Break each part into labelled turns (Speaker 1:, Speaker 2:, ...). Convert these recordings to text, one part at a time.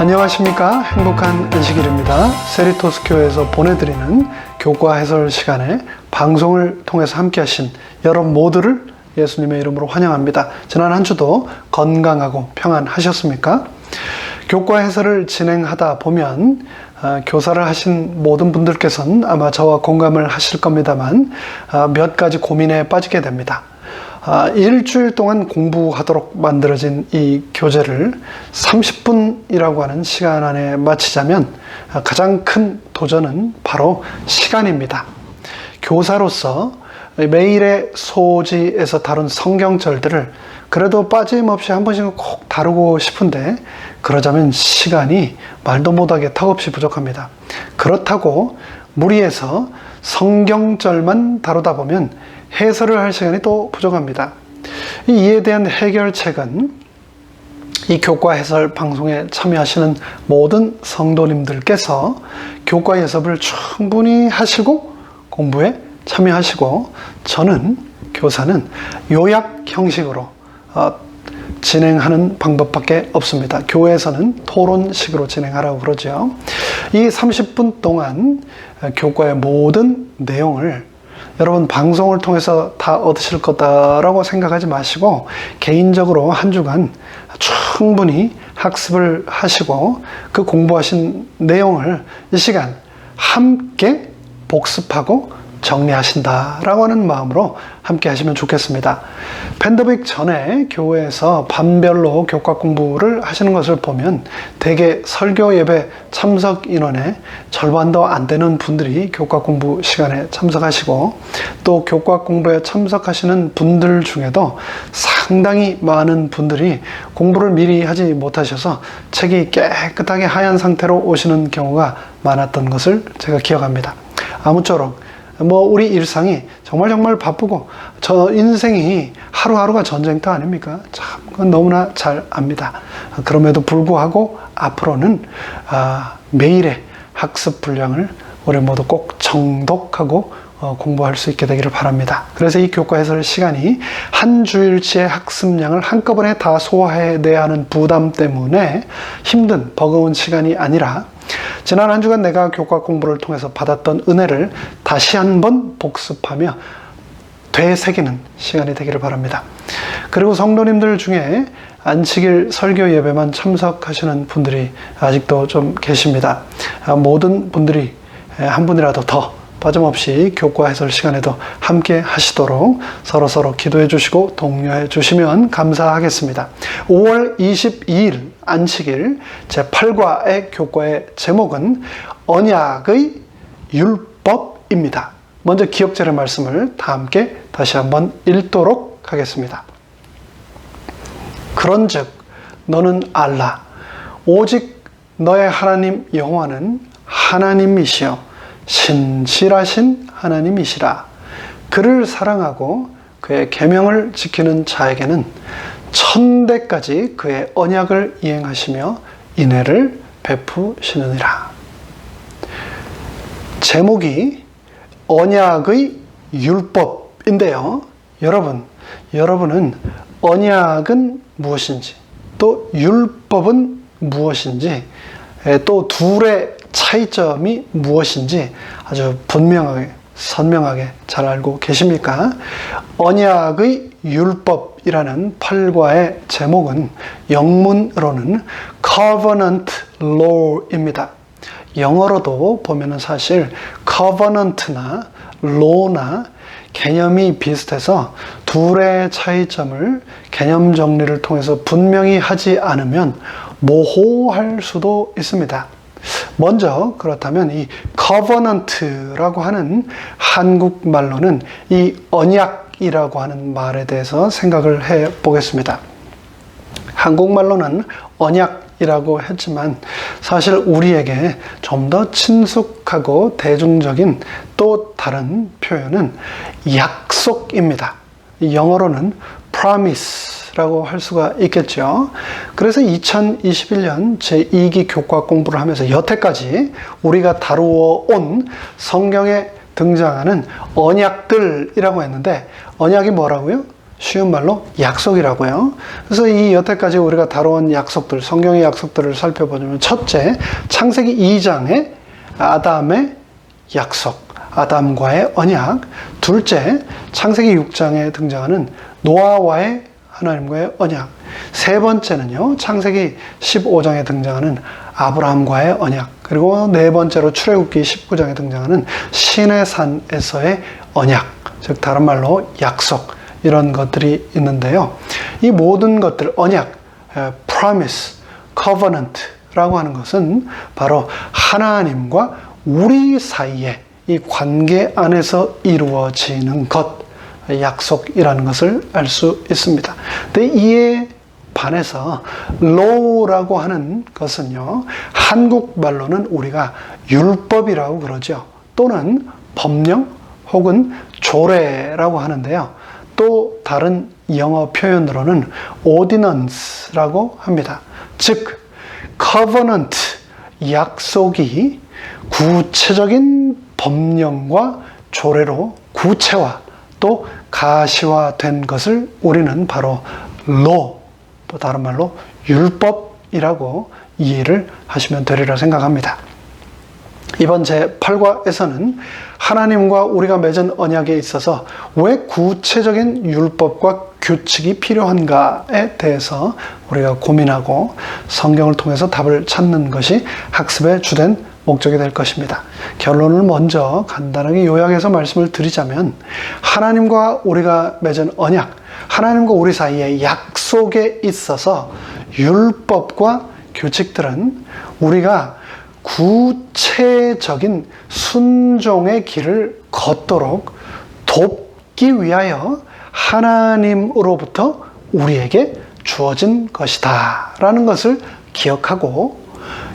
Speaker 1: 안녕하십니까. 행복한 안식일입니다. 세리토스 교회에서 보내드리는 교과 해설 시간에 방송을 통해서 함께 하신 여러분 모두를 예수님의 이름으로 환영합니다. 지난 한 주도 건강하고 평안하셨습니까? 교과 해설을 진행하다 보면 교사를 하신 모든 분들께서는 아마 저와 공감을 하실 겁니다만 몇 가지 고민에 빠지게 됩니다. 일주일 동안 공부하도록 만들어진 이 교재를 30분이라고 하는 시간 안에 마치자면 가장 큰 도전은 바로 시간입니다. 교사로서 매일의 소지에서 다룬 성경절들을 그래도 빠짐없이 한 번씩은 꼭 다루고 싶은데 그러자면 시간이 말도 못하게 턱없이 부족합니다. 그렇다고 무리해서 성경절만 다루다 보면 해설을 할 시간이 또 부족합니다. 이에 대한 해결책은 이 교과 해설 방송에 참여하시는 모든 성도님들께서 교과 해설을 충분히 하시고 공부에 참여하시고 저는 교사는 요약 형식으로 진행하는 방법밖에 없습니다. 교회에서는 토론식으로 진행하라고 그러죠. 이 30분 동안 교과의 모든 내용을 여러분 방송을 통해서 다 얻으실 거다라고 생각하지 마시고 개인적으로 한 주간 충분히 학습을 하시고 그 공부하신 내용을 이 시간 함께 복습하고 정리하신다라고 하는 마음으로 함께 하시면 좋겠습니다. 팬데믹 전에 교회에서 반별로 교과 공부를 하시는 것을 보면 대개 설교 예배 참석 인원의 절반도 안 되는 분들이 교과 공부 시간에 참석하시고 또 교과 공부에 참석하시는 분들 중에도 상당히 많은 분들이 공부를 미리 하지 못하셔서 책이 깨끗하게 하얀 상태로 오시는 경우가 많았던 것을 제가 기억합니다. 아무쪼록 우리 일상이 정말 바쁘고 저 인생이 하루하루가 전쟁터 아닙니까? 참 그건 너무나 잘 압니다. 그럼에도 불구하고 앞으로는 매일의 학습 분량을 우리 모두 꼭 정독하고 공부할 수 있게 되기를 바랍니다. 그래서 이 교과 해설 시간이 한 주일치의 학습량을 한꺼번에 다 소화해내야 하는 부담 때문에 힘든 버거운 시간이 아니라 지난 한 주간 내가 교과 공부를 통해서 받았던 은혜를 다시 한번 복습하며 되새기는 시간이 되기를 바랍니다. 그리고 성도님들 중에 안식일 설교 예배만 참석하시는 분들이 아직도 좀 계십니다. 모든 분들이 한 분이라도 더 빠짐없이 교과 해설 시간에도 함께 하시도록 서로 기도해 주시고 독려해 주시면 감사하겠습니다. 5월 22일 안식일 제8과의 교과의 제목은 언약의 율법입니다. 먼저 기억절의 말씀을 다 함께 다시 한번 읽도록 하겠습니다. 그런즉 너는 알라 오직 너의 하나님 여호와는 하나님이시여 신실하신 하나님이시라. 그를 사랑하고 그의 계명을 지키는 자에게는 천대까지 그의 언약을 이행하시며 인애를 베푸시느니라. 제목이 언약의 율법인데요. 여러분은 언약은 무엇인지 또 율법은 무엇인지 또 둘의 차이점이 무엇인지 아주 분명하게 선명하게 잘 알고 계십니까? 언약의 율법이라는 8과의 제목은 영문으로는 Covenant Law입니다. 영어로도 보면은 사실 Covenant나 Law나 개념이 비슷해서 둘의 차이점을 개념 정리를 통해서 분명히 하지 않으면 모호할 수도 있습니다. 먼저 그렇다면 이 covenant라고 하는 한국말로는 이 언약이라고 하는 말에 대해서 생각을 해 보겠습니다. 한국말로는 언약이라고 했지만 사실 우리에게 좀 더 친숙하고 대중적인 또 다른 표현은 약속입니다. 영어로는 promise라고 할 수가 있겠죠. 그래서 2021년 제2기 교과 공부를 하면서 여태까지 우리가 다루어 온 성경에 등장하는 언약들이라고 했는데 언약이 뭐라고요? 쉬운 말로 약속이라고요. 그래서 이 여태까지 우리가 다뤄온 약속들, 성경의 약속들을 살펴보자면 첫째, 창세기 2장의 아담의 약속, 아담과의 언약. 둘째, 창세기 6장에 등장하는 노아와의 하나님과의 언약. 세 번째는요, 창세기 15장에 등장하는 아브라함과의 언약. 그리고 네 번째로 출애굽기 19장에 등장하는 시내산에서의 언약. 즉 다른 말로 약속, 이런 것들이 있는데요. 이 모든 것들, 언약, promise, covenant라고 하는 것은 바로 하나님과 우리 사이에 이 관계 안에서 이루어지는 것, 약속이라는 것을 알 수 있습니다. 근데 이에 반해서 law라고 하는 것은요, 한국말로는 우리가 율법이라고 그러죠. 또는 법령 혹은 조례라고 하는데요. 또 다른 영어 표현으로는 ordinance라고 합니다. 즉, covenant, 약속이 구체적인 법령과 조례로 구체화 또 가시화된 것을 우리는 바로 law, 또 다른 말로 율법이라고 이해를 하시면 되리라 생각합니다. 이번 제8과에서는 하나님과 우리가 맺은 언약에 있어서 왜 구체적인 율법과 규칙이 필요한가에 대해서 우리가 고민하고 성경을 통해서 답을 찾는 것이 학습의 주된 목적이 될 것입니다. 결론을 먼저 간단하게 요약해서 말씀을 드리자면, 하나님과 우리가 맺은 언약, 하나님과 우리 사이의 약속에 있어서 율법과 규칙들은 우리가 구체적인 순종의 길을 걷도록 돕기 위하여 하나님으로부터 우리에게 주어진 것이다 라는 것을 기억하고,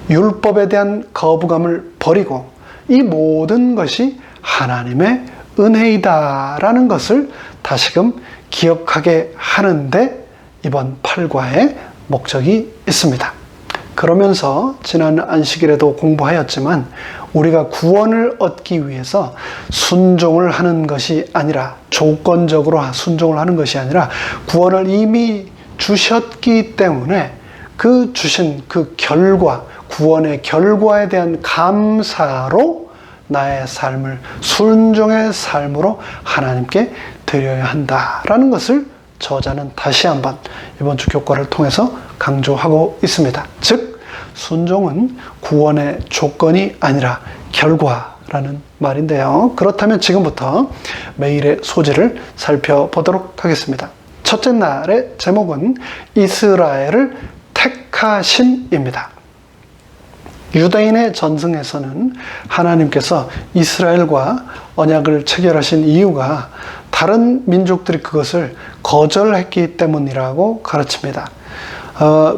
Speaker 1: 율법에 대한 거부감을 버리고 이 모든 것이 하나님의 은혜이다 라는 것을 다시금 기억하게 하는데 이번 8과의 목적이 있습니다. 그러면서 지난 안식일에도 공부하였지만, 우리가 구원을 얻기 위해서 순종을 하는 것이 아니라, 조건적으로 순종을 하는 것이 아니라 구원을 이미 주셨기 때문에 그 주신 그 결과, 구원의 결과에 대한 감사로 나의 삶을 순종의 삶으로 하나님께 드려야 한다라는 것을 저자는 다시 한번 이번 주 교과를 통해서 강조하고 있습니다. 즉, 순종은 구원의 조건이 아니라 결과라는 말인데요. 그렇다면 지금부터 매일의 소재를 살펴보도록 하겠습니다. 첫째 날의 제목은 이스라엘을 택하심입니다. 유대인의 전승에서는 하나님께서 이스라엘과 언약을 체결하신 이유가 다른 민족들이 그것을 거절했기 때문이라고 가르칩니다.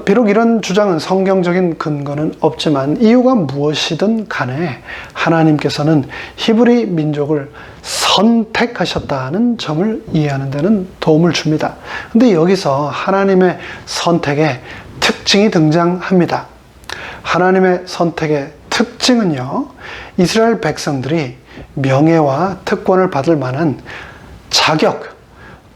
Speaker 1: 비록 이런 주장은 성경적인 근거는 없지만 이유가 무엇이든 간에 하나님께서는 히브리 민족을 선택하셨다는 점을 이해하는 데는 도움을 줍니다. 근데 여기서 하나님의 선택의 특징이 등장합니다. 하나님의 선택의 특징은요, 이스라엘 백성들이 명예와 특권을 받을 만한 자격,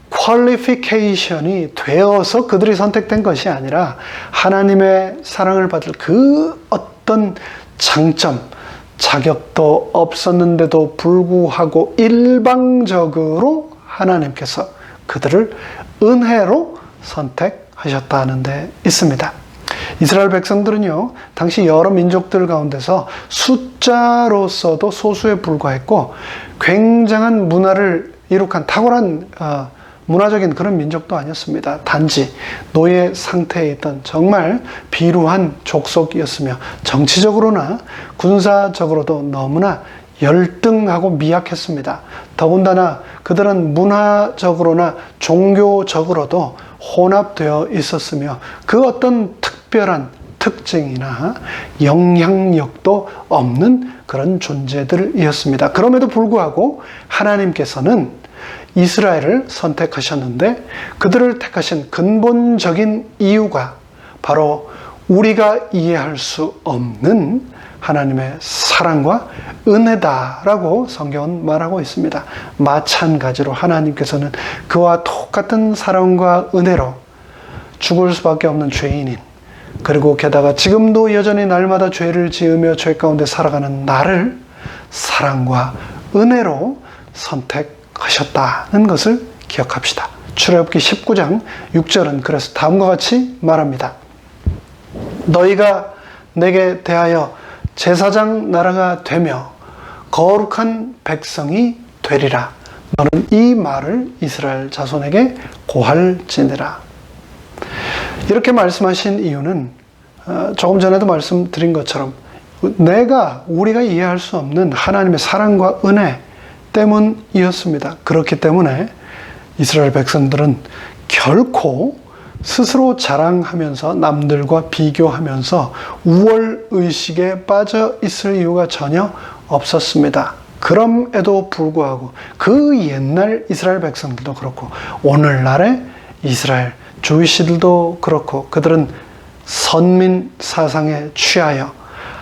Speaker 1: 퀄리피케이션이 되어서 그들이 선택된 것이 아니라 하나님의 사랑을 받을 그 어떤 장점, 자격도 없었는데도 불구하고 일방적으로 하나님께서 그들을 은혜로 선택하셨다는 데 있습니다. 이스라엘 백성들은요, 당시 여러 민족들 가운데서 숫자로서도 소수에 불과했고 굉장한 문화를 이룩한 탁월한 문화적인 그런 민족도 아니었습니다. 단지 노예 상태에 있던 정말 비루한 족속이었으며 정치적으로나 군사적으로도 너무나 열등하고 미약했습니다. 더군다나 그들은 문화적으로나 종교적으로도 혼합되어 있었으며 그 어떤 특별한 특징이나 영향력도 없는 그런 존재들이었습니다. 그럼에도 불구하고 하나님께서는 이스라엘을 선택하셨는데, 그들을 택하신 근본적인 이유가 바로 우리가 이해할 수 없는 하나님의 사랑과 은혜다라고 성경은 말하고 있습니다. 마찬가지로 하나님께서는 그와 똑같은 사랑과 은혜로 죽을 수밖에 없는 죄인인, 그리고 게다가 지금도 여전히 날마다 죄를 지으며 죄 가운데 살아가는 나를 사랑과 은혜로 선택하셨다는 것을 기억합시다. 출애굽기 19장 6절은 그래서 다음과 같이 말합니다. 너희가 내게 대하여 제사장 나라가 되며 거룩한 백성이 되리라. 너는 이 말을 이스라엘 자손에게 고할지니라. 이렇게 말씀하신 이유는 조금 전에도 말씀드린 것처럼 우리가 이해할 수 없는 하나님의 사랑과 은혜 때문이었습니다. 그렇기 때문에 이스라엘 백성들은 결코 스스로 자랑하면서 남들과 비교하면서 우월의식에 빠져 있을 이유가 전혀 없었습니다. 그럼에도 불구하고 그 옛날 이스라엘 백성들도 그렇고 오늘날의 이스라엘 주이시들도 그렇고 그들은 선민 사상에 취하여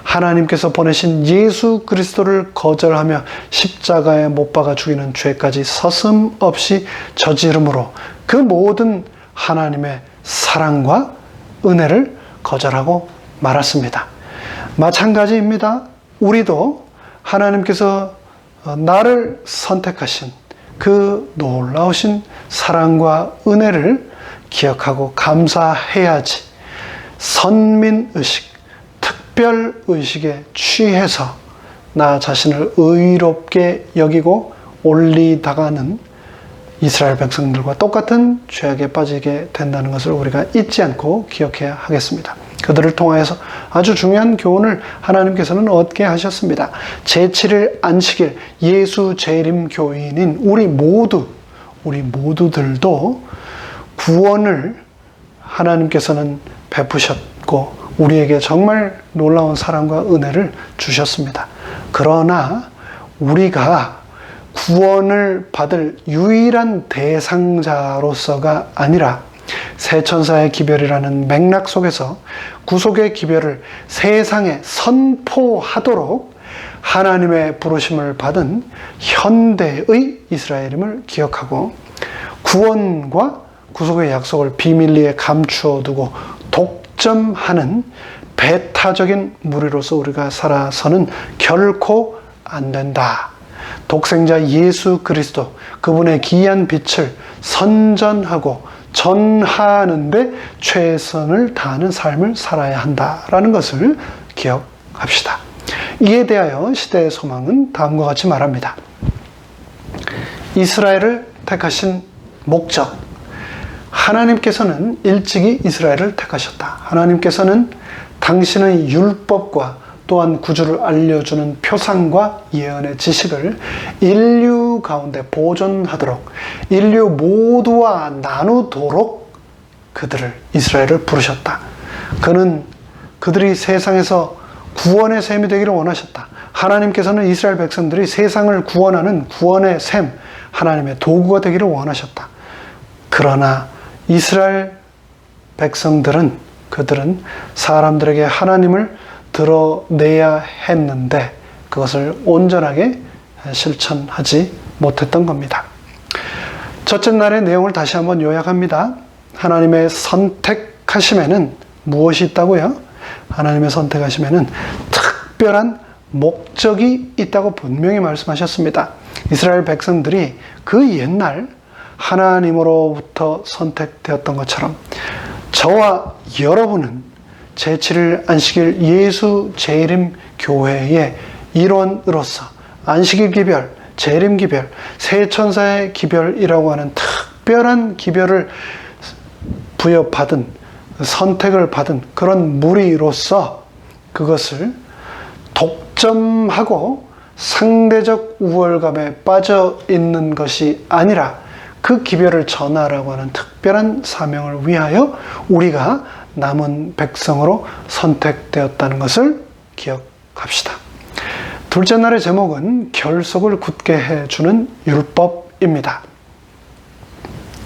Speaker 1: 하나님께서 보내신 예수 그리스도를 거절하며 십자가에 못 박아 죽이는 죄까지 서슴없이 저지름으로 그 모든 하나님의 사랑과 은혜를 거절하고 말았습니다. 마찬가지입니다. 우리도 하나님께서 나를 선택하신 그 놀라우신 사랑과 은혜를 기억하고 감사해야지. 선민의식, 특별의식에 취해서 나 자신을 의롭게 여기고 올리다가는 이스라엘 백성들과 똑같은 죄악에 빠지게 된다는 것을 우리가 잊지 않고 기억해야 하겠습니다. 그들을 통하여서 아주 중요한 교훈을 하나님께서는 얻게 하셨습니다. 제7일 안식일 예수 재림 교인인 우리 모두들도 구원을 하나님께서는 베푸셨고 우리에게 정말 놀라운 사랑과 은혜를 주셨습니다. 그러나 우리가 구원을 받을 유일한 대상자로서가 아니라 세천사의 기별이라는 맥락 속에서 구속의 기별을 세상에 선포하도록 하나님의 부르심을 받은 현대의 이스라엘임을 기억하고 구원과 구속의 약속을 비밀리에 감추어 두고 독점하는 배타적인 무리로서 우리가 살아서는 결코 안 된다. 독생자 예수 그리스도 그분의 기이한 빛을 선전하고 전하는데 최선을 다하는 삶을 살아야 한다라는 것을 기억합시다. 이에 대하여 시대의 소망은 다음과 같이 말합니다. 이스라엘을 택하신 목적, 하나님께서는 일찍이 이스라엘을 택하셨다. 하나님께서는 당신의 율법과 또한 구주를 알려주는 표상과 예언의 지식을 인류 가운데 보존하도록 인류 모두와 나누도록 이스라엘을 부르셨다. 그들이 세상에서 구원의 셈이 되기를 원하셨다. 하나님께서는 이스라엘 백성들이 세상을 구원하는 구원의 셈, 하나님의 도구가 되기를 원하셨다. 그러나 이스라엘 그들은 사람들에게 하나님을 드러내야 했는데 그것을 온전하게 실천하지 못했던 겁니다. 첫째 날의 내용을 다시 한번 요약합니다. 하나님의 선택하심에는 무엇이 있다고요? 하나님의 선택하심에는 특별한 목적이 있다고 분명히 말씀하셨습니다. 이스라엘 백성들이 그 옛날 하나님으로부터 선택되었던 것처럼 저와 여러분은 제7일 안식일 예수 재림 교회의 일원으로서 안식일 기별, 재림 기별, 세천사의 기별이라고 하는 특별한 기별을 부여받은, 선택을 받은 그런 무리로서 그것을 독점하고 상대적 우월감에 빠져 있는 것이 아니라 그 기별을 전하라고 하는 특별한 사명을 위하여 우리가 남은 백성으로 선택되었다는 것을 기억합시다. 둘째 날의 제목은 결속을 굳게 해주는 율법입니다.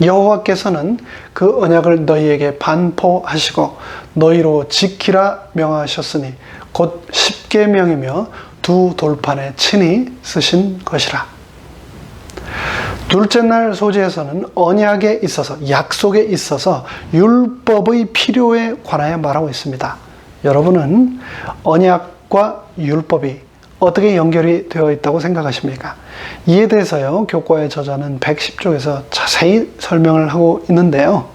Speaker 1: 여호와께서는 그 언약을 너희에게 반포하시고 너희로 지키라 명하셨으니 곧 십계명이며 두 돌판에 친히 쓰신 것이라. 둘째 날 소지에서는 언약에 있어서, 약속에 있어서 율법의 필요에 관하여 말하고 있습니다. 여러분은 언약과 율법이 어떻게 연결이 되어 있다고 생각하십니까? 이에 대해서요, 교과의 저자는 110쪽에서 자세히 설명을 하고 있는데요.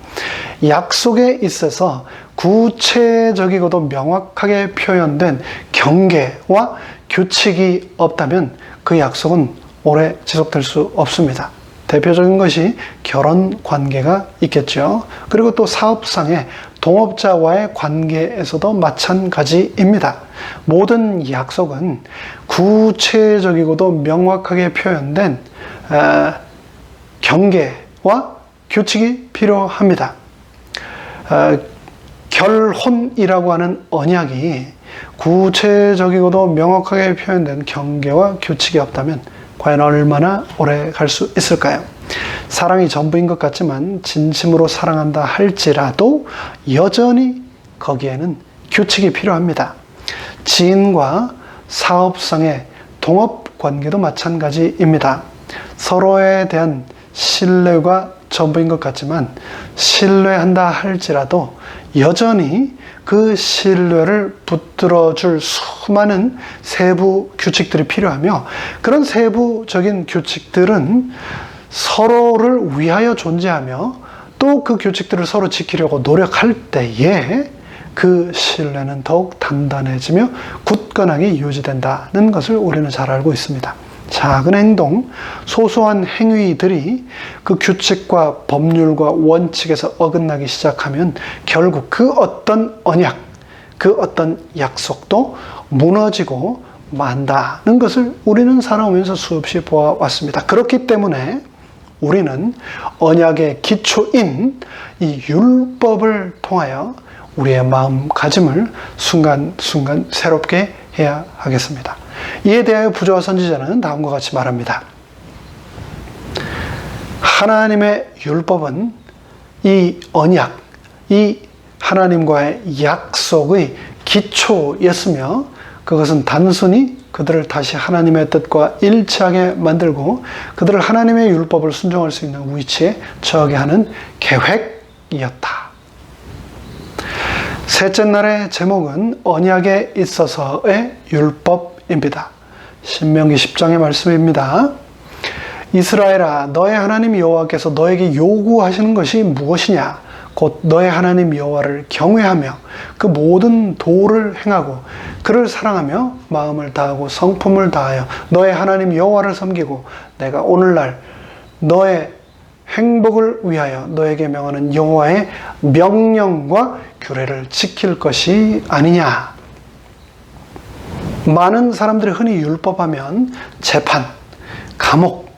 Speaker 1: 약속에 있어서 구체적이고도 명확하게 표현된 경계와 규칙이 없다면 그 약속은 오래 지속될 수 없습니다. 대표적인 것이 결혼 관계가 있겠죠. 그리고 또 사업상의 동업자와의 관계에서도 마찬가지입니다. 모든 약속은 구체적이고도 명확하게 표현된 경계와 규칙이 필요합니다. 결혼이라고 하는 언약이 구체적이고도 명확하게 표현된 경계와 규칙이 없다면 과연 얼마나 오래 갈 수 있을까요? 사랑이 전부인 것 같지만 진심으로 사랑한다 할지라도 여전히 거기에는 규칙이 필요합니다. 지인과 사업상의 동업관계도 마찬가지입니다. 서로에 대한 신뢰가 전부인 것 같지만 신뢰한다 할지라도 여전히 그 신뢰를 붙들어줄 수많은 세부 규칙들이 필요하며, 그런 세부적인 규칙들은 서로를 위하여 존재하며 또 그 규칙들을 서로 지키려고 노력할 때에 그 신뢰는 더욱 단단해지며 굳건하게 유지된다는 것을 우리는 잘 알고 있습니다. 작은 행동, 소소한 행위들이 그 규칙과 법률과 원칙에서 어긋나기 시작하면 결국 그 어떤 언약, 그 어떤 약속도 무너지고 만다는 것을 우리는 살아오면서 수없이 보아왔습니다. 그렇기 때문에 우리는 언약의 기초인 이 율법을 통하여 우리의 마음가짐을 순간순간 새롭게 해야 하겠습니다. 이에 대하여 부조와 선지자는 다음과 같이 말합니다. 하나님의 율법은 이 언약, 이 하나님과의 약속의 기초였으며 그것은 단순히 그들을 다시 하나님의 뜻과 일치하게 만들고 그들을 하나님의 율법을 순종할 수 있는 위치에 처하게 하는 계획이었다. 셋째 날의 제목은 언약에 있어서의 율법입니다. 신명기 10장의 말씀입니다. 이스라엘아, 너의 하나님 여호와께서 너에게 요구하시는 것이 무엇이냐? 곧 너의 하나님 여호와를 경외하며 그 모든 도를 행하고 그를 사랑하며 마음을 다하고 성품을 다하여 너의 하나님 여호와를 섬기고 내가 오늘날 너의 행복을 위하여 너에게 명하는 여호와의 명령과 규례를 지킬 것이 아니냐. 많은 사람들이 흔히 율법하면 재판, 감옥,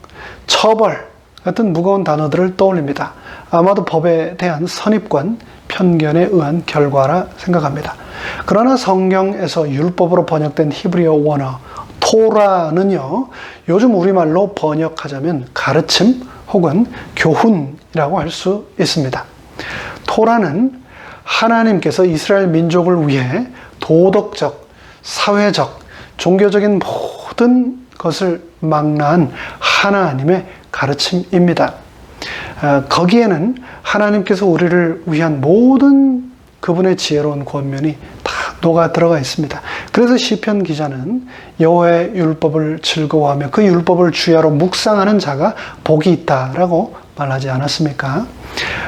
Speaker 1: 처벌 같은 무거운 단어들을 떠올립니다. 아마도 법에 대한 선입관, 편견에 의한 결과라 생각합니다. 그러나 성경에서 율법으로 번역된 히브리어 원어 토라는요, 요즘 우리말로 번역하자면 가르침 혹은 교훈이라고 할 수 있습니다. 토라는 하나님께서 이스라엘 민족을 위해 도덕적, 사회적, 종교적인 모든 것을 망라한 하나님의 가르침입니다. 거기에는 하나님께서 우리를 위한 모든 그분의 지혜로운 권면이 다 녹아 들어가 있습니다. 그래서 시편 기자는 여호와의 율법을 즐거워하며 그 율법을 주야로 묵상하는 자가 복이 있다라고 말하지 않았습니까?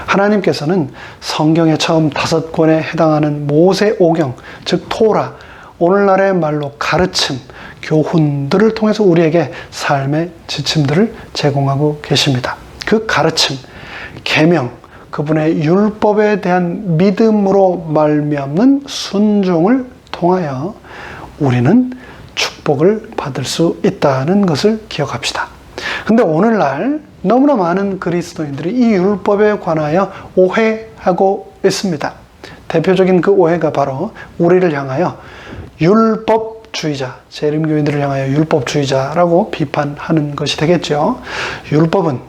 Speaker 1: 하나님께서는 성경의 처음 5권에 해당하는 모세오경, 즉 토라, 오늘날의 말로 가르침, 교훈들을 통해서 우리에게 삶의 지침들을 제공하고 계십니다. 그 가르침, 계명, 그분의 율법에 대한 믿음으로 말미암는 순종을 통하여 우리는 축복을 받을 수 있다는 것을 기억합시다. 근데 오늘날 너무나 많은 그리스도인들이 이 율법에 관하여 오해하고 있습니다. 대표적인 그 오해가 바로 우리를 향하여 율법주의자, 재림교인들을 향하여 율법주의자라고 비판하는 것이 되겠죠. 율법은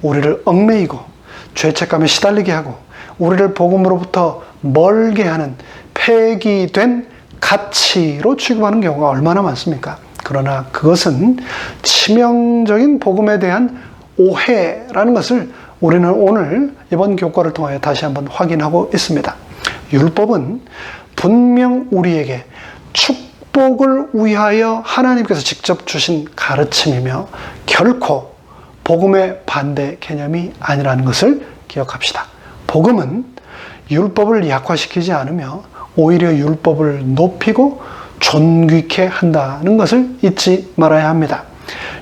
Speaker 1: 우리를 얽매이고 죄책감에 시달리게 하고 우리를 복음으로부터 멀게 하는 폐기된 가치로 취급하는 경우가 얼마나 많습니까? 그러나 그것은 치명적인 복음에 대한 오해라는 것을 우리는 오늘 이번 교과를 통하여 다시 한번 확인하고 있습니다. 율법은 분명 우리에게 축복을 위하여 하나님께서 직접 주신 가르침이며 결코 복음의 반대 개념이 아니라는 것을 기억합시다. 복음은 율법을 약화시키지 않으며 오히려 율법을 높이고 존귀케 한다는 것을 잊지 말아야 합니다.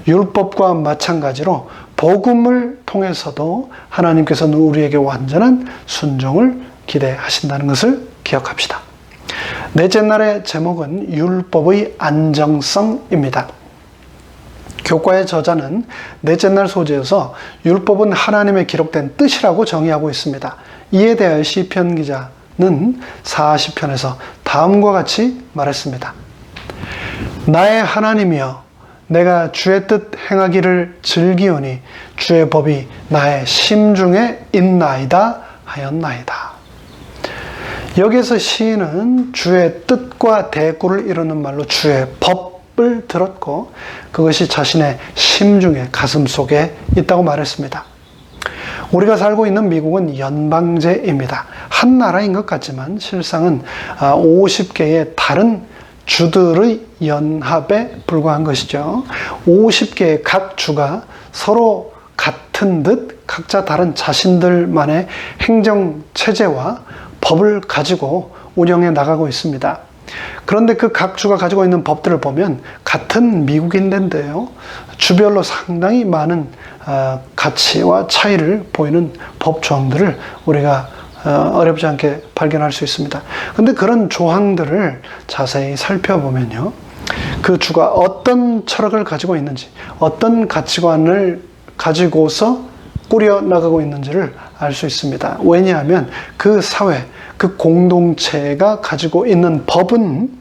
Speaker 1: 율법과 마찬가지로 복음을 통해서도 하나님께서는 우리에게 완전한 순종을 기대하신다는 것을 기억합시다. 넷째 날의 제목은 율법의 안정성입니다. 교과의 저자는 넷째 날 소재에서 율법은 하나님의 기록된 뜻이라고 정의하고 있습니다. 이에 대하여 시편 기자는 40편에서 다음과 같이 말했습니다. 나의 하나님이여 내가 주의 뜻 행하기를 즐기오니 주의 법이 나의 심중에 있나이다 하였나이다. 여기에서 시인은 주의 뜻과 대꾸를 이루는 말로 주의 법을 들었고 그것이 자신의 심중에 가슴 속에 있다고 말했습니다. 우리가 살고 있는 미국은 연방제입니다. 한 나라인 것 같지만 실상은 50개의 다른 주들의 연합에 불과한 것이죠. 50개의 각 주가 서로 같은 듯 각자 다른 자신들만의 행정체제와 법을 가지고 운영해 나가고 있습니다. 그런데 그 각 주가 가지고 있는 법들을 보면 같은 미국인데요. 주별로 상당히 많은 가치와 차이를 보이는 법 조항들을 우리가 어렵지 않게 발견할 수 있습니다. 그런데 그런 조항들을 자세히 살펴보면요. 그 주가 어떤 철학을 가지고 있는지, 어떤 가치관을 가지고서 꾸려나가고 있는지를 알 수 있습니다. 왜냐하면 그 사회, 그 공동체가 가지고 있는 법은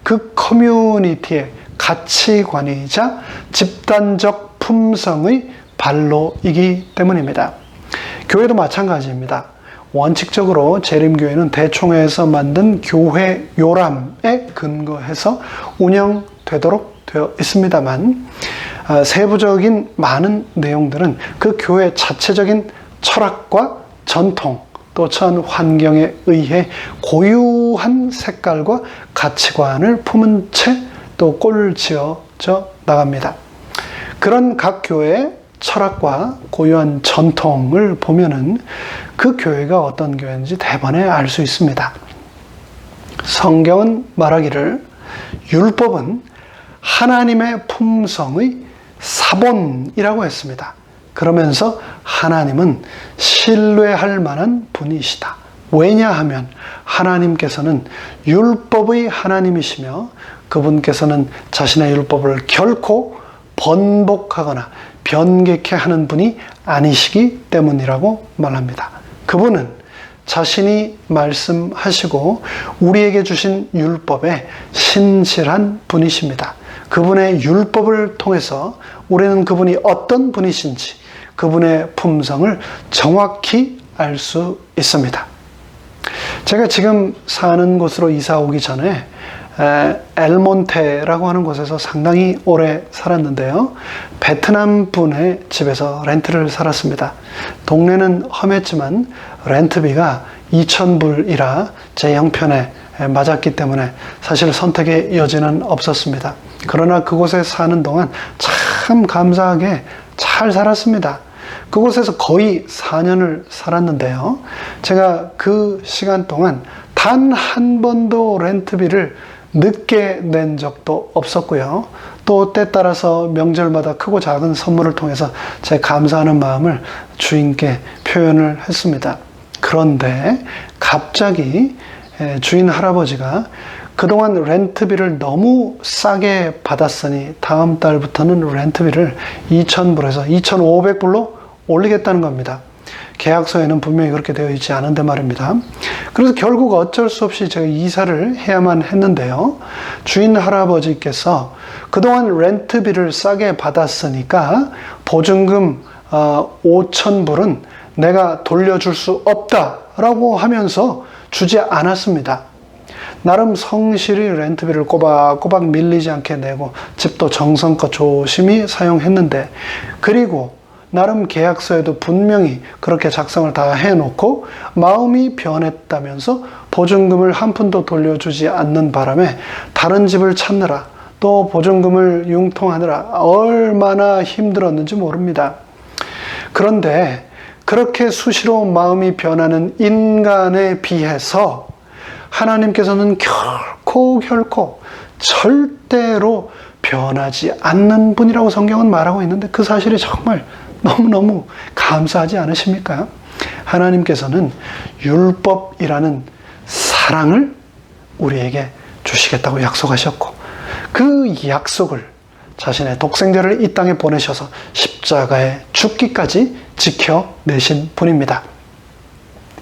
Speaker 1: 그 커뮤니티의 가치관이자 집단적 품성의 발로이기 때문입니다. 교회도 마찬가지입니다. 원칙적으로 재림교회는 대총회에서 만든 교회 요람에 근거해서 운영되도록 되어 있습니다만 세부적인 많은 내용들은 그 교회 자체적인 철학과 전통 또 전 환경에 의해 고유한 색깔과 가치관을 품은 채 또 꼴을 지어져 나갑니다. 그런 각 교회의 철학과 고유한 전통을 보면은 그 교회가 어떤 교회인지 대번에 알 수 있습니다. 성경은 말하기를 율법은 하나님의 품성의 사본이라고 했습니다. 그러면서 하나님은 신뢰할 만한 분이시다. 왜냐하면 하나님께서는 율법의 하나님이시며 그분께서는 자신의 율법을 결코 번복하거나 변개케 하는 분이 아니시기 때문이라고 말합니다. 그분은 자신이 말씀하시고 우리에게 주신 율법에 신실한 분이십니다. 그분의 율법을 통해서 우리는 그분이 어떤 분이신지 그분의 품성을 정확히 알 수 있습니다. 제가 지금 사는 곳으로 이사 오기 전에 엘몬테라고 하는 곳에서 상당히 오래 살았는데요. 베트남 분의 집에서 렌트를 살았습니다. 동네는 험했지만 렌트비가 2,000불이라 제 형편에 맞았기 때문에 사실 선택의 여지는 없었습니다. 그러나 그곳에 사는 동안 참 감사하게 잘 살았습니다. 그곳에서 거의 4년을 살았는데요. 제가 그 시간 동안 단 한 번도 렌트비를 늦게 낸 적도 없었고요. 또 때 따라서 명절마다 크고 작은 선물을 통해서 제 감사하는 마음을 주인께 표현을 했습니다. 그런데 갑자기 주인 할아버지가 그동안 렌트비를 너무 싸게 받았으니 다음 달부터는 렌트비를 2,000불에서 2,500불로 올리겠다는 겁니다. 계약서에는 분명히 그렇게 되어 있지 않은데 말입니다. 그래서 결국 어쩔 수 없이 제가 이사를 해야만 했는데요. 주인 할아버지께서 그동안 렌트비를 싸게 받았으니까 보증금 5,000불은 내가 돌려줄 수 없다라고 하면서 주지 않았습니다. 나름 성실히 렌트비를 꼬박꼬박 밀리지 않게 내고 집도 정성껏 조심히 사용했는데, 그리고 나름 계약서에도 분명히 그렇게 작성을 다 해놓고 마음이 변했다면서 보증금을 한 푼도 돌려주지 않는 바람에 다른 집을 찾느라 또 보증금을 융통하느라 얼마나 힘들었는지 모릅니다. 그런데 그렇게 수시로 마음이 변하는 인간에 비해서 하나님께서는 결코 절대로 변하지 않는 분이라고 성경은 말하고 있는데, 그 사실이 정말 너무너무 감사하지 않으십니까? 하나님께서는 율법이라는 사랑을 우리에게 주시겠다고 약속하셨고, 그 약속을 자신의 독생자를 이 땅에 보내셔서 십자가에 죽기까지 지켜내신 분입니다.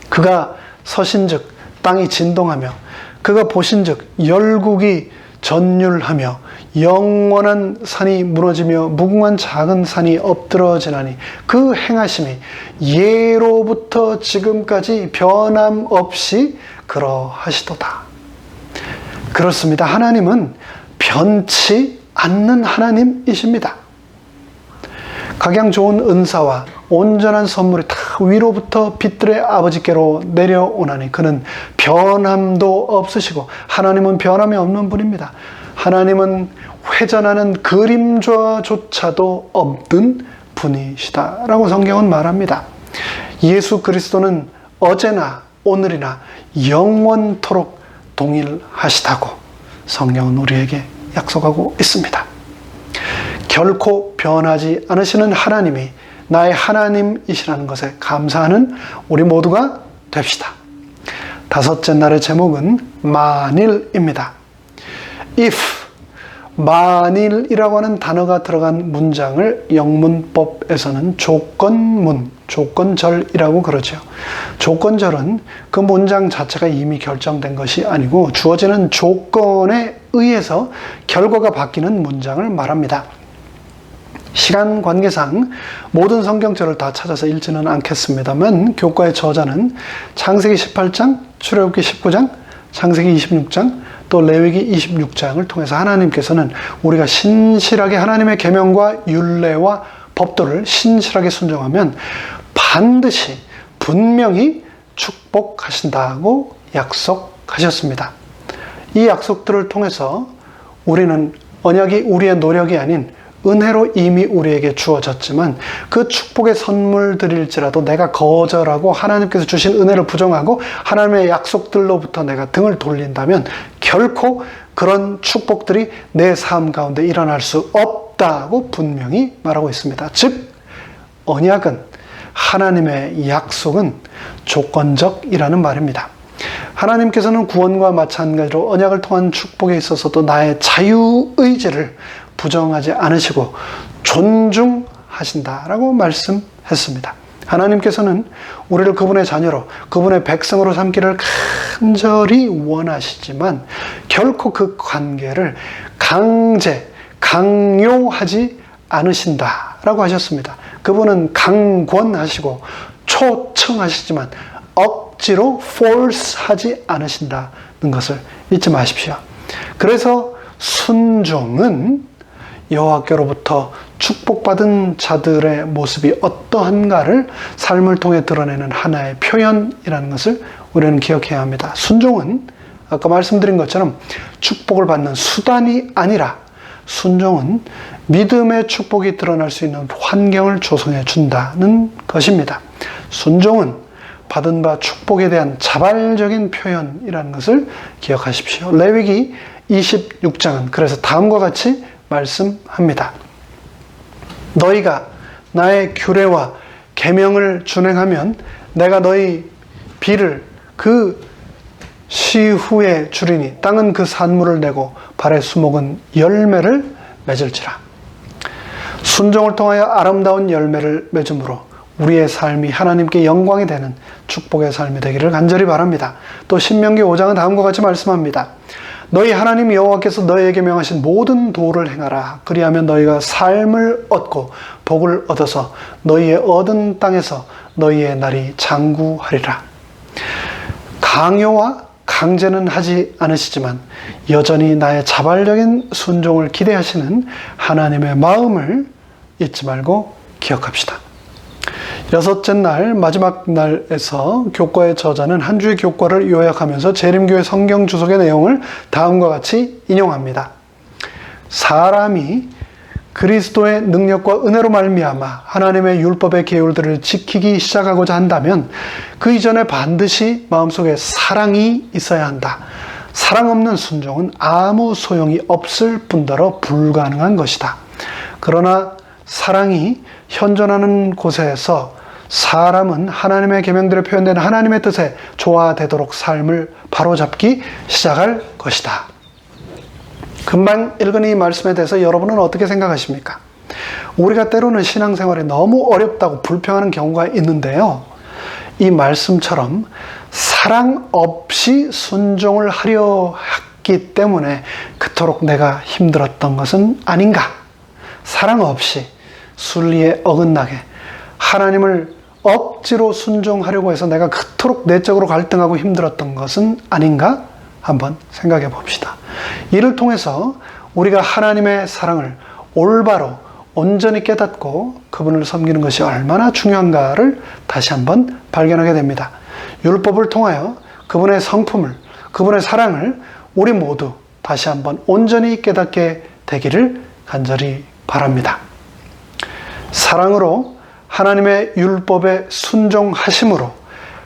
Speaker 1: 그가 서신즉 땅이 진동하며, 그가 보신즉 열국이 전율하며, 영원한 산이 무너지며 무궁한 작은 산이 엎드러지나니 그 행하심이 예로부터 지금까지 변함없이 그러하시도다. 그렇습니다. 하나님은 변치 않는 하나님이십니다. 각양 좋은 은사와 온전한 선물이 다 위로부터 빛들의 아버지께로 내려오나니 그는 변함도 없으시고 하나님은 변함이 없는 분입니다. 하나님은 회전하는 그림자조차도 없는 분이시다라고 성경은 말합니다. 예수 그리스도는 어제나 오늘이나 영원토록 동일하시다고 성경은 우리에게 약속하고 있습니다. 결코 변하지 않으시는 하나님이 나의 하나님이시라는 것에 감사하는 우리 모두가 됩시다. 다섯째 날의 제목은 만일입니다. if, 만일이라고 하는 단어가 들어간 문장을 영문법에서는 조건문, 조건절이라고 그러죠. 조건절은 그 문장 자체가 이미 결정된 것이 아니고 주어지는 조건에 의해서 결과가 바뀌는 문장을 말합니다. 시간 관계상 모든 성경절을 다 찾아서 읽지는 않겠습니다만, 교과의 저자는 창세기 18장, 출애굽기 19장, 창세기 26장, 또 레위기 26장을 통해서 하나님께서는 우리가 신실하게 하나님의 계명과 율례와 법도를 신실하게 순종하면 반드시 분명히 축복하신다고 약속하셨습니다. 이 약속들을 통해서 우리는 언약이 우리의 노력이 아닌 은혜로 이미 우리에게 주어졌지만, 그 축복의 선물들일지라도 내가 거절하고 하나님께서 주신 은혜를 부정하고 하나님의 약속들로부터 내가 등을 돌린다면 결코 그런 축복들이 내 삶 가운데 일어날 수 없다고 분명히 말하고 있습니다. 즉, 언약은, 하나님의 약속은 조건적이라는 말입니다. 하나님께서는 구원과 마찬가지로 언약을 통한 축복에 있어서도 나의 자유의지를 부정하지 않으시고 존중하신다라고 말씀했습니다. 하나님께서는 우리를 그분의 자녀로, 그분의 백성으로 삼기를 간절히 원하시지만 결코 그 관계를 강요하지 않으신다라고 하셨습니다. 그분은 강권하시고 초청하시지만 억지로 force하지 않으신다는 것을 잊지 마십시오. 그래서 순종은 여호와께로부터 축복받은 자들의 모습이 어떠한가를 삶을 통해 드러내는 하나의 표현이라는 것을 우리는 기억해야 합니다. 순종은 아까 말씀드린 것처럼 축복을 받는 수단이 아니라, 순종은 믿음의 축복이 드러날 수 있는 환경을 조성해 준다는 것입니다. 순종은 받은 바 축복에 대한 자발적인 표현이라는 것을 기억하십시오. 레위기 26장은 그래서 다음과 같이 말씀합니다. 너희가 나의 규례와 계명을 준행하면 내가 너희 비를 그 시후에 주리니 땅은 그 산물을 내고 발의 수목은 열매를 맺을지라. 순종을 통하여 아름다운 열매를 맺음으로 우리의 삶이 하나님께 영광이 되는 축복의 삶이 되기를 간절히 바랍니다. 또 신명기 5장은 다음과 같이 말씀합니다. 너희 하나님 여호와께서 너희에게 명하신 모든 도를 행하라. 그리하면 너희가 삶을 얻고 복을 얻어서 너희의 얻은 땅에서 너희의 날이 장구하리라. 강요와 강제는 하지 않으시지만 여전히 나의 자발적인 순종을 기대하시는 하나님의 마음을 잊지 말고 기억합시다. 여섯째 날 마지막 날에서 교과의 저자는 한 주의 교과를 요약하면서 재림교회 성경 주석의 내용을 다음과 같이 인용합니다. 사람이 그리스도의 능력과 은혜로 말미암아 하나님의 율법의 계율들을 지키기 시작하고자 한다면 그 이전에 반드시 마음속에 사랑이 있어야 한다. 사랑 없는 순종은 아무 소용이 없을 뿐더러 불가능한 것이다. 그러나 사랑이 현존하는 곳에서 사람은 하나님의 계명들에 표현된 하나님의 뜻에 조화되도록 삶을 바로잡기 시작할 것이다. 금방 읽은 이 말씀에 대해서 여러분은 어떻게 생각하십니까? 우리가 때로는 신앙생활이 너무 어렵다고 불평하는 경우가 있는데요. 이 말씀처럼 사랑 없이 순종을 하려 했기 때문에 그토록 내가 힘들었던 것은 아닌가? 사랑 없이 순리에 어긋나게 하나님을 억지로 순종하려고 해서 내가 그토록 내적으로 갈등하고 힘들었던 것은 아닌가? 한번 생각해 봅시다. 이를 통해서 우리가 하나님의 사랑을 올바로 온전히 깨닫고 그분을 섬기는 것이 얼마나 중요한가를 다시 한번 발견하게 됩니다. 율법을 통하여 그분의 성품을, 그분의 사랑을 우리 모두 다시 한번 온전히 깨닫게 되기를 간절히 바랍니다. 사랑으로 하나님의 율법에 순종하심으로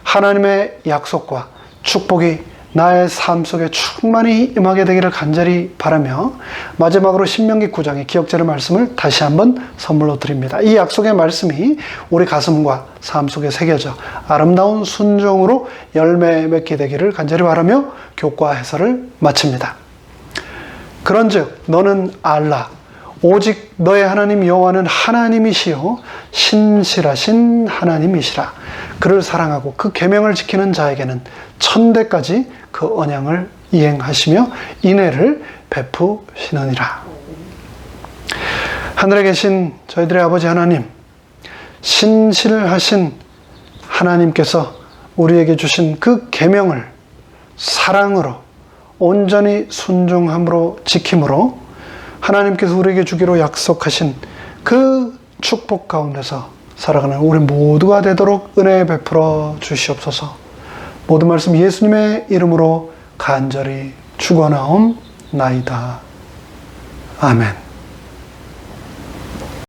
Speaker 1: 하나님의 약속과 축복이 나의 삶 속에 충만히 임하게 되기를 간절히 바라며 마지막으로 신명기 9장의 기억자료 말씀을 다시 한번 선물로 드립니다. 이 약속의 말씀이 우리 가슴과 삶 속에 새겨져 아름다운 순종으로 열매 맺게 되기를 간절히 바라며 교과 해설을 마칩니다. 그런즉 너는 알라 오직 너의 하나님 여호와는 하나님이시요 신실하신 하나님이시라. 그를 사랑하고 그 계명을 지키는 자에게는 천대까지 그 언약을 이행하시며 인애를 베푸시느니라. 하늘에 계신 저희들의 아버지 하나님, 신실하신 하나님께서 우리에게 주신 그 계명을 사랑으로 온전히 순종함으로 지킴으로 하나님께서 우리에게 주기로 약속하신 그 축복 가운데서 살아가는 우리 모두가 되도록 은혜 베풀어 주시옵소서. 모든 말씀 예수님의 이름으로 간절히 축원하옵나이다. 아멘.